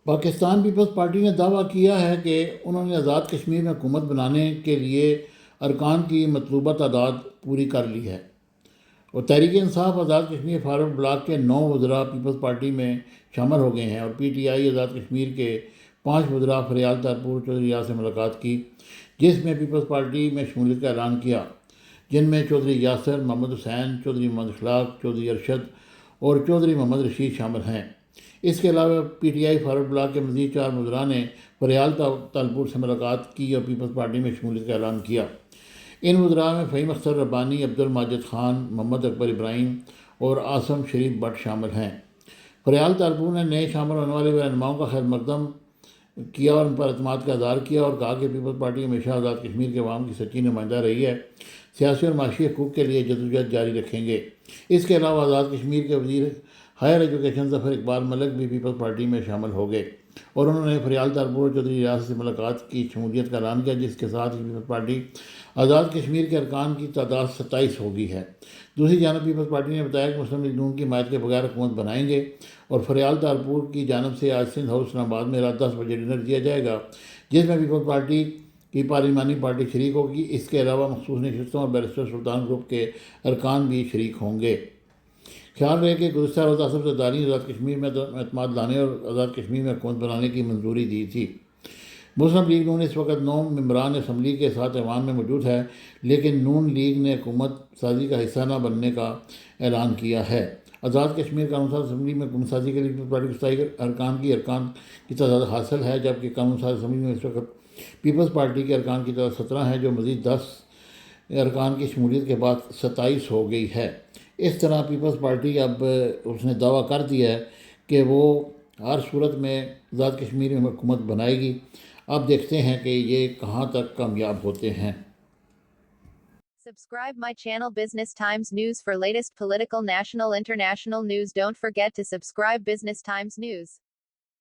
Pakistan Peoples party نے دعویٰ کیا ہے کہ انہوں نے آزاد کشمیر میں حکومت بنانے کے لیے ارکان کی مطلوبہ تعداد پوری کر لی ہے، اور تحریک انصاف آزاد کشمیر فارورڈ بلاک کے 9 وزراء پیپلز پارٹی میں شامل ہو گئے ہیں، اور P T I Azad Kashmir کے 5 وزراء فریال تارپور چودھری ریاض سے ملاقات کی، جس میں پیپلز پارٹی میں شمولیت کا اعلان کیا، جن میں چودھری یاسر، محمد حسین، چودھری محمد اخلاق، چودھری ارشد اور چودھری محمد رشید شامل ہیں۔ اس کے علاوہ P T I forward block کے مزید 4 وزراء نے فریال تالپور سے ملاقات کی اور پیپلز پارٹی میں شمولیت کا اعلان کیا۔ ان وزراء میں فہیم اختر ربانی، عبد الماجد خان، محمد اکبر ابراہیم اور عاصم شریف بٹ شامل ہیں۔ فریال تالپور نے نئے شامل ہونے والے رہنماؤں کا خیر مقدم کیا اور ان پر اعتماد کا اظہار کیا، اور کہا کہ پیپلز پارٹی ہمیشہ آزاد کشمیر کے عوام کی سچی نمائندہ رہی ہے، سیاسی اور معاشی حقوق کے لیے جدوجہد جاری رکھیں گے۔ اس کے علاوہ آزاد کشمیر کے وزیر ہائر ایجوکیشن ظفر اقبال ملک بھی پیپلز پارٹی میں شامل ہو گئے، اور انہوں نے فریال تالپور اور چودھری ریاض سے ملاقات کی شمولیت کا اعلان کیا، جس کے ساتھ ہی پیپلز پارٹی آزاد کشمیر کے ارکان کی تعداد 27 ہو گئی ہے۔ دوسری جانب پیپلز پارٹی نے بتایا کہ مسلم لیگ نون کی حمایت کے بغیر حکومت بنائیں گے، اور فریال تالپور کی جانب سے آج سندھ ہاؤس اسلام آباد میں رات 10 بجے ڈنر دیا جائے گا، جس میں پیپلز پارٹی کی پارلیمانی پارٹی شریک ہوگی۔ اس کے علاوہ مخصوص نشستوں اور بیرسٹر سلطان گروپ کے ارکان بھی شریک ہوں گے۔ خیال رہے کہ گزشتہ روز اسد زرداری نے آزاد کشمیر میں اعتماد لانے اور آزاد کشمیر میں حکومت بنانے کی منظوری دی تھی۔ مسلم لیگ نون اس وقت 9 ممبران اسمبلی کے ساتھ ایوان میں موجود ہے، لیکن نون لیگ نے حکومت سازی کا حصہ نہ بننے کا اعلان کیا ہے۔ آزاد کشمیر قانون ساز اسمبلی میں حکومت سازی کے لیے پیپلز پارٹی کو 27 ارکان کی تعداد حاصل ہے، جبکہ قانون ساز اسمبلی میں اس وقت پیپلز پارٹی کے ارکان کی تعداد 17 ہے، جو مزید 10 ارکان کی شمولیت کے بعد 27 ہو گئی ہے۔ اس طرح پیپلز پارٹی اب اس نے دعویٰ کر دیا ہے کہ وہ ہر صورت میں آزاد کشمیر میں حکومت بنائے گی۔ اب دیکھتے ہیں کہ یہ کہاں تک کامیاب ہوتے ہیں۔ Subscribe my channel Business Times News for latest political, national, international news. Don't forget to subscribe Business Times News.